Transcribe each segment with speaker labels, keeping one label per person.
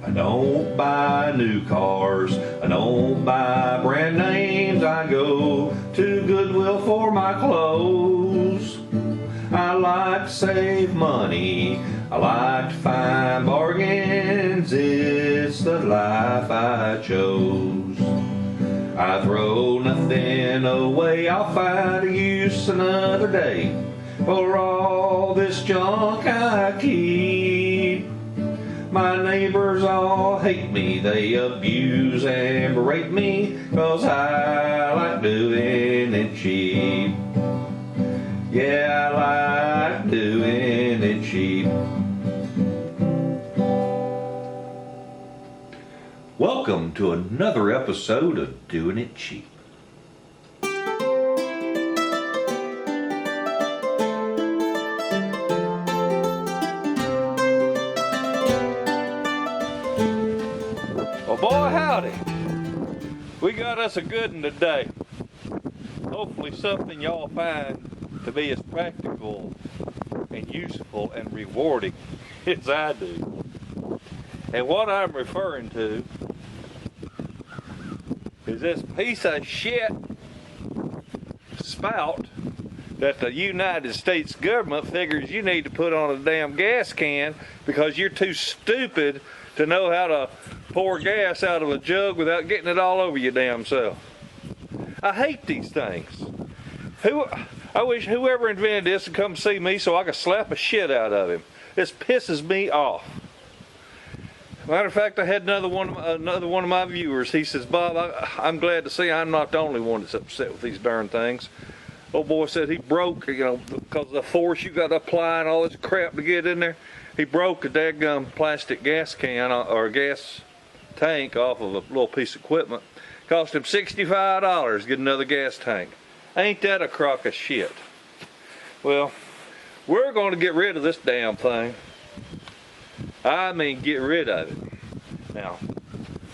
Speaker 1: I don't buy new cars, I don't buy brand names, I go to Goodwill for my clothes. I like to save money, I like to find bargains, it's the life I chose. I throw nothing away, I'll find a use another day for all this junk I keep. My neighbors all hate me, they abuse and berate me, 'cause I like doing it cheap. Yeah, I like doing it cheap. Welcome to another episode of Doing It Cheap. Well, boy, howdy. We got us a good one today. Hopefully something y'all find to be as practical and useful and rewarding as I do. And what I'm referring to is this piece of shit spout that the United States government figures you need to put on a damn gas can because you're too stupid to know how to pour gas out of a jug without getting it all over your damn self. I hate these things. I wish whoever invented this would come see me so I could slap a shit out of him. This pisses me off. Matter of fact, I had another one of my viewers. He says, "Bob, I'm glad to see I'm not the only one that's upset with these darn things." Old boy said he broke, because of the force you got to apply and all this crap to get in there. He broke a daggum plastic gas can or gas tank off of a little piece of equipment. Cost him $65 to get another gas tank. Ain't that a crock of shit? Well, we're going to get rid of this damn thing. I mean, get rid of it. Now,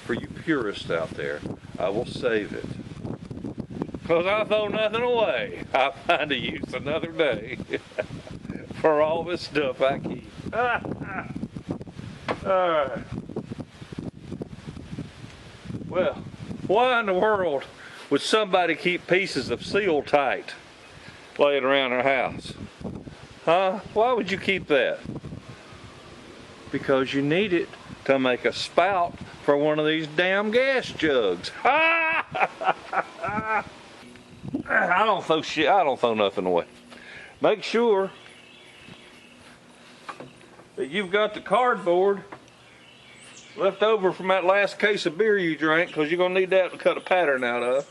Speaker 1: for you purists out there, I will save it. Because I throw nothing away. I'll find a use another day for all this stuff I keep. Alright. Well, why in the world would somebody keep pieces of seal tight laying around their house? Huh? Why would you keep that? Because you need it to make a spout for one of these damn gas jugs. I don't throw shit. I don't throw nothing away. Make sure that you've got the cardboard left over from that last case of beer you drank, because you're going to need that to cut a pattern out of.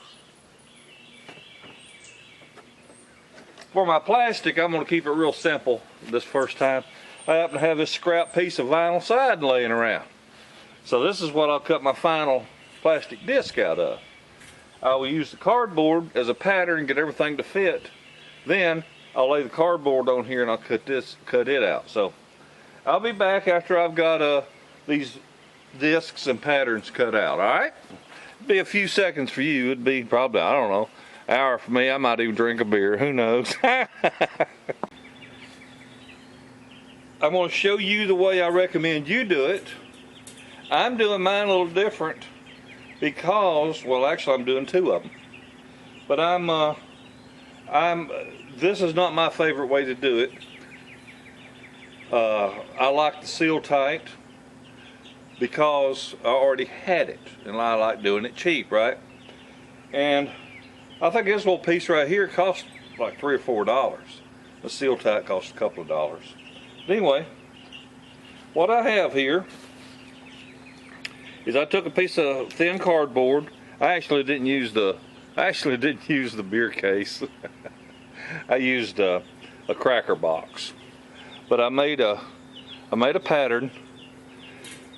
Speaker 1: For my plastic, I'm going to keep it real simple this first time. I happen to have this scrap piece of vinyl siding laying around. So this is what I'll cut my final plastic disc out of. I will use the cardboard as a pattern and get everything to fit. Then I'll lay the cardboard on here and I'll cut it out. So I'll be back after I've got these discs and patterns cut out, alright? It'll be a few seconds for you. It'd be probably, I don't know, an hour for me. I might even drink a beer, who knows? I'm going to show you the way I recommend you do it. I'm doing mine a little different because, well, actually I'm doing two of them. But this is not my favorite way to do it. I like the seal tight because I already had it, and I like doing it cheap, right? And I think this little piece right here costs like $3 or $4. The seal tight costs a couple of dollars. Anyway, what I have here is I took a piece of thin cardboard. I actually didn't use the beer case. I used a cracker box. But I made a pattern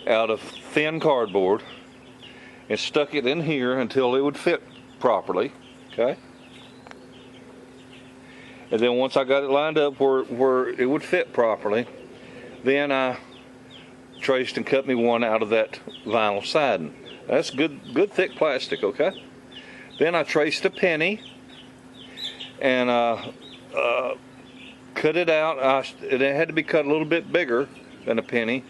Speaker 1: out of thin cardboard and stuck it in here until it would fit properly. Okay? And then once I got it lined up where it would fit properly, then I traced and cut me one out of that vinyl siding. That's good thick plastic, okay? Then I traced a penny and cut it out. It had to be cut a little bit bigger than a penny,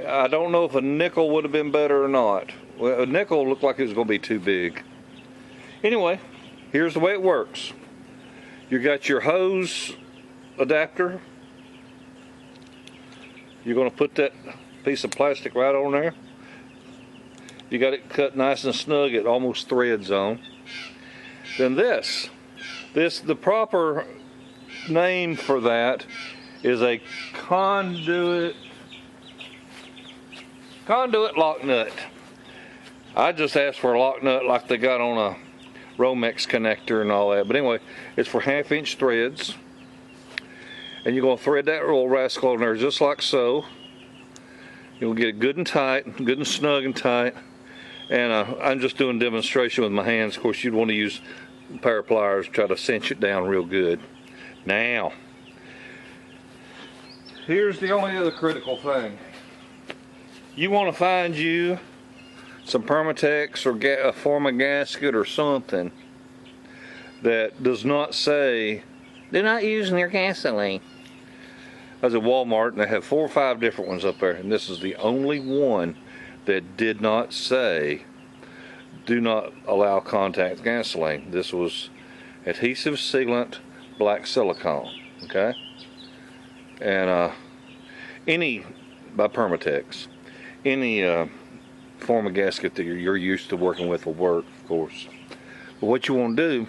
Speaker 1: I don't know if a nickel would have been better or not. Well, a nickel looked like it was going to be too big. Anyway, here's the way it works. You got your hose adapter. You're going to put that piece of plastic right on there. You got it cut nice and snug. It almost threads on. Then the proper name for that is a conduit lock nut. I just asked for a lock nut like they got on a Romex connector and all that. But anyway, it's for 1/2 inch threads. And you're going to thread that little rascal in there just like so. You'll get it good and tight, good and snug and tight. And I'm just doing a demonstration with my hands. Of course, you'd want to use a pair of pliers to try to cinch it down real good. Now, here's the only other critical thing. You want to find you some Permatex or a form of gasket or something that does not say, "Do not use near gasoline." I was at Walmart and they have 4 or 5 different ones up there, and this is the only one that did not say, "Do not allow contact gasoline." This was adhesive sealant black silicone, okay? And any, by Permatex, any form of gasket that you're used to working with will work, of course. But what you want to do,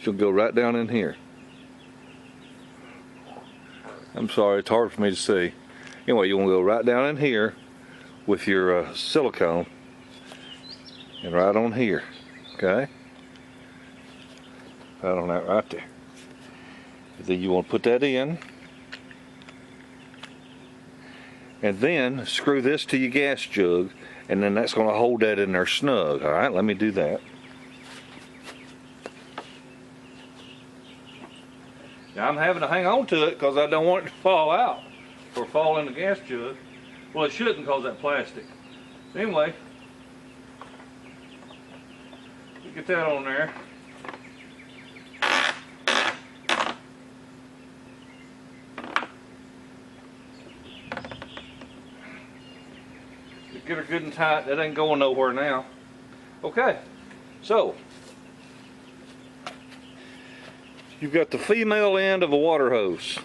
Speaker 1: you'll go right down in here. I'm sorry, it's hard for me to see. Anyway, you want to go right down in here with your silicone and right on here, okay? Right on that right there. And then you want to put that in, and then screw this to your gas jug, and then that's going to hold that in there snug. All right, let me do that. Now I'm having to hang on to it because I don't want it to fall out or fall in the gas jug. Well, it shouldn't because that plastic. Anyway, you get that on there. Get her good and tight. That ain't going nowhere now. Okay, so you've got the female end of a water hose,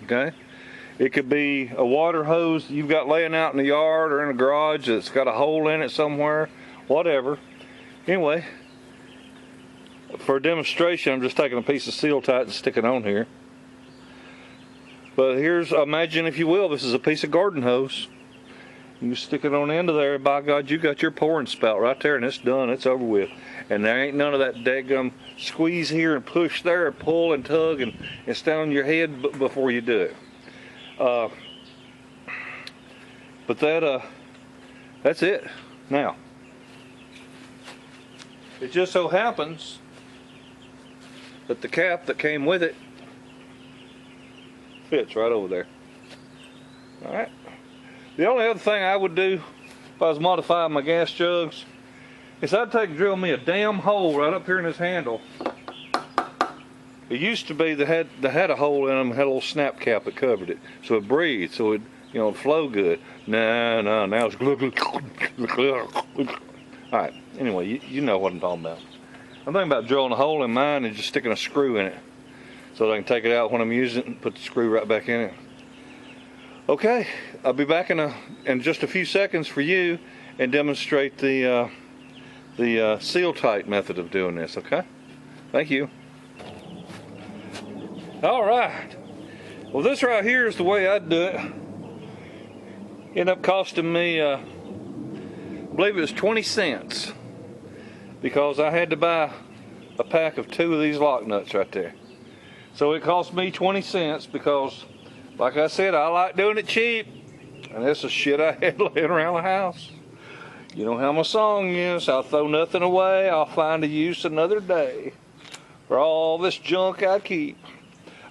Speaker 1: okay? It could be a water hose you've got laying out in the yard or in a garage that's got a hole in it somewhere, whatever. Anyway, for a demonstration, I'm just taking a piece of Seal-Tight and sticking on here. But here's, imagine if you will, this is a piece of garden hose. You stick it on the end of there, and by God, you got your pouring spout right there, and it's done, it's over with. And there ain't none of that daggum squeeze here and push there and pull and tug and stand on your head before you do it. But that's it. Now, it just so happens that the cap that came with it fits right over there. All right. The only other thing I would do if I was modifying my gas jugs is I'd drill me a damn hole right up here in this handle. It used to be they had a hole in them, had a little snap cap that covered it, so it breathed, so it flow good. No, now it's glug, glug, glug, glug. All right. Anyway, you know what I'm talking about. I'm thinking about drilling a hole in mine and just sticking a screw in it, so that I can take it out when I'm using it and put the screw right back in it. Okay, I'll be back in just a few seconds for you and demonstrate the Seal-Tight method of doing this. Okay, thank you. All right. Well, this right here is the way I'd do it. Ended up costing me, I believe it was 20 cents, because I had to buy a pack of 2 of these lock nuts right there. So it cost me 20 cents because, like I said, I like doing it cheap, and this is shit I had laying around the house. You know how my song is, I'll throw nothing away, I'll find a use another day for all this junk I keep.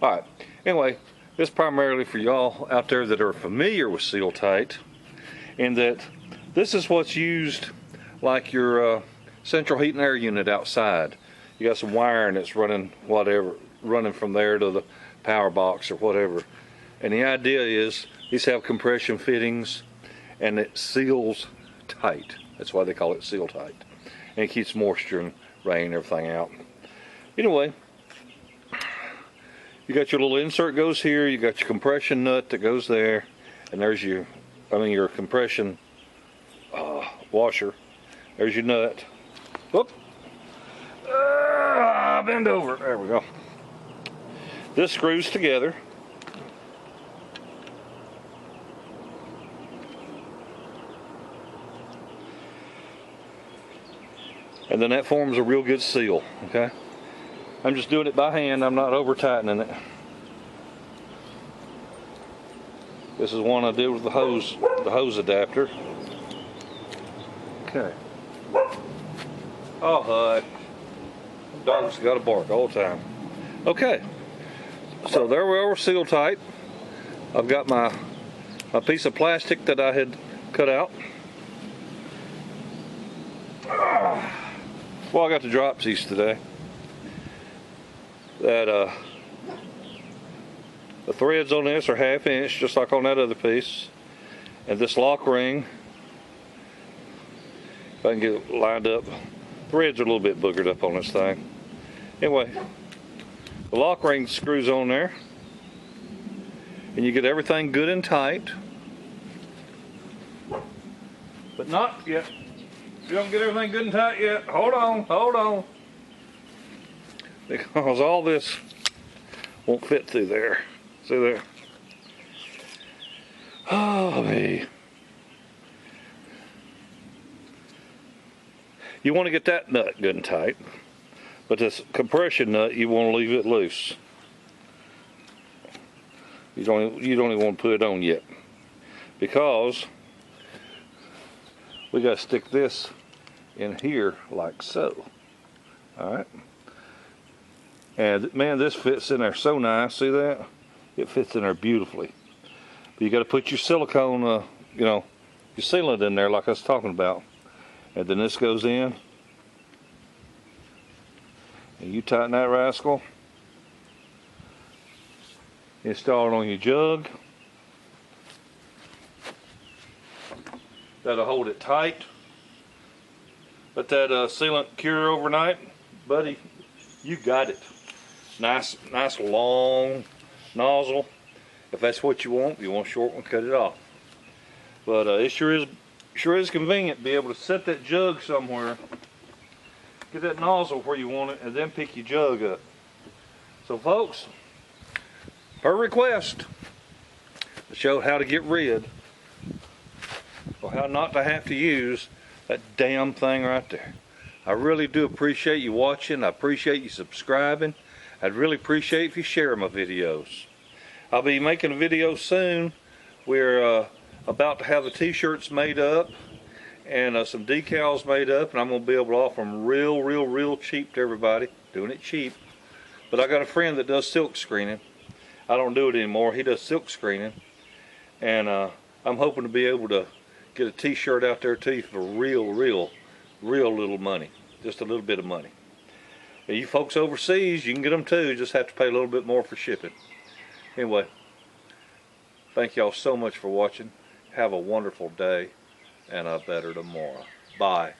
Speaker 1: All right, anyway, this is primarily for y'all out there that are familiar with Seal-Tight, in that this is what's used like your central heat and air unit outside. You got some wiring that's running from there to the power box or whatever. And the idea is These have compression fittings, and it seals tight. That's why they call it seal tight. And it keeps moisture and rain and everything out. Anyway, you got your little insert goes here, you got your compression nut that goes there, and there's your compression washer. There's your nut. Whoop. Bend over. There we go. This screws together. And then that forms a real good seal, okay? I'm just doing it by hand. I'm not over tightening it. This is one I did with the hose adapter. Okay. Oh, hud. Dogs got to bark all the time. Okay. So there we are, seal tight. I've got my piece of plastic that I had cut out. Well, I got the dropsies today. That the threads on this are 1/2 inch, just like on that other piece. And this lock ring, if I can get it lined up, threads are a little bit boogered up on this thing. Anyway, the lock ring screws on there, and you get everything good and tight, but not yet. You don't get everything good and tight yet. Hold on. Because all this won't fit through there. See there? Oh, me. You want to get that nut good and tight, but this compression nut, you want to leave it loose. You don't even want to put it on yet, because we got to stick this in here like so. All right. And man, this fits in there so nice. See that? It fits in there beautifully. But you got to put your silicone, your sealant in there like I was talking about. And then this goes in. And you tighten that rascal. Install it on your jug. That'll hold it tight. Let that sealant cure overnight, buddy. You got it. Nice long nozzle. If that's what you want a short one, cut it off. But it sure is convenient to be able to set that jug somewhere, get that nozzle where you want it, and then pick your jug up. So folks, per request, to show how to get rid, or how not to have to use that damn thing right there. I really do appreciate you watching. I appreciate you subscribing. I'd really appreciate if you share my videos. I'll be making a video soon. We're about to have the t-shirts made up and some decals made up, and I'm going to be able to offer them real cheap to everybody. Doing it cheap. But I got a friend that does silk screening. I don't do it anymore. He does silk screening, and I'm hoping to be able to get a t-shirt out there to you for real little money. Just a little bit of money. And you folks overseas, you can get them too. Just have to pay a little bit more for shipping. Anyway, thank y'all so much for watching. Have a wonderful day and a better tomorrow. Bye.